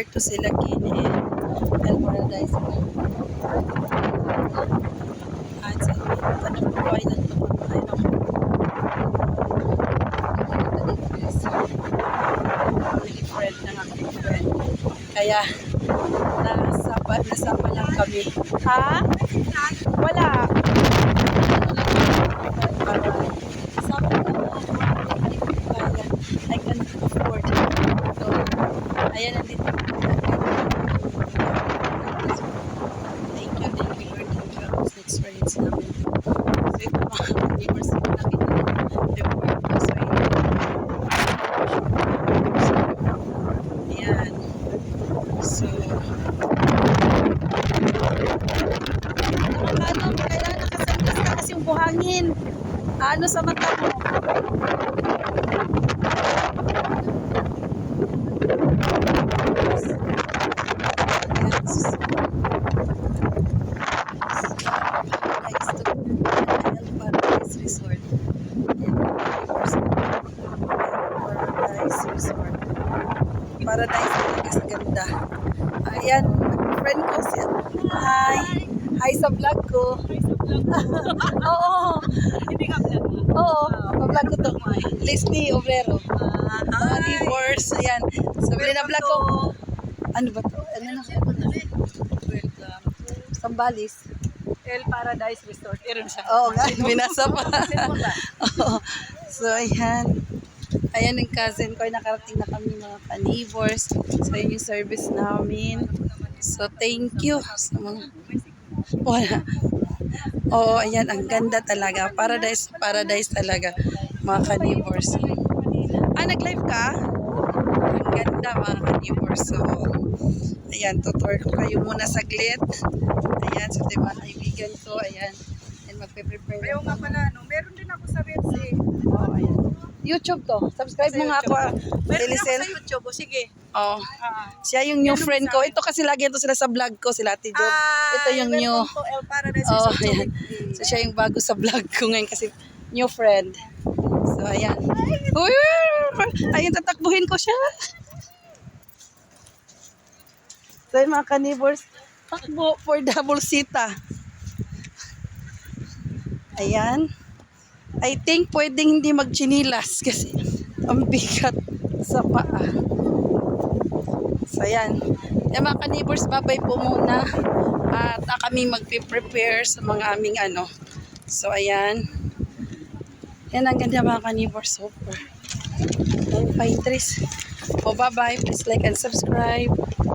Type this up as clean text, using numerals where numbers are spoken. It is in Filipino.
Resort to sila Kini El Paradise. At sa tanong ko ay nagtapot tayo ng family friend ng aking friend. Kaya nasama lang kami. Ha? Wala. Sabi ko, I can afford. So, ayan na dito. Thank you, Lord. Thank you sa experience namin. So, ito mga neighbors na nakita report ko. So, ayan. So, ano, kailangan nakasangkas ka kasi yung buhangin. Ano sa mata mo? Resort. Paradise Resort. Paradise talaga sa ganda. Ayan, friend ko siya. Hi. Hi sa vlog ko. Oo. Hindi ka vlog na? Oo, vlog ko to. Leslie Obrero. Divorce. Ayan. Sabi na vlog ko. Ano ba to? Ano na? Sambales. El Paradise Resort. Meron siya. Oo nga, binasa pa. Oo. So, ayan. Ayan yung cousin ko. Nakarating na kami mga ka-neighbors. So, yun yung service namin. So, thank you. Sa mga... Wala. Oo, ayan. Ang ganda talaga. Paradise, paradise talaga. Mga ka-neighbors. Nag-live ka? Ang ganda mga ka-neighbors. So, ayan. Tutor ko kayo muna saglit. Ayan. So, diba, kaibigan ko. Ayan. And magpe-prepare. Ayaw nga pala, no? Meron din ako sa Reels eh. Oo, ayan. YouTube to. Subscribe mo nga ako. Meron din ako Telecel. sa YouTube. O, sige. Oh. Siya yung new friend ko. Ito kasi lagi ito sila sa vlog ko, sila Ate Job. Ito yung new. Welcome to El Paradise Oh, Resort. ayan. So siya yung bago sa vlog ko ngayon kasi new friend. So ayan. Uy! Ayun, tatakbuhin ko siya. So yung mga ka-neighbors, takbo for double sita. Ayan. I think pwedeng hindi magchinilas kasi ang bigat sa paa. So, ayan. Yung mga ka-neighbors, babay po muna. At kami magpe-prepare sa mga aming ano. So, ayan. Yan ang ganda mga ka-neighbors. Super. Pine trees. O, bye-bye. Please like and subscribe.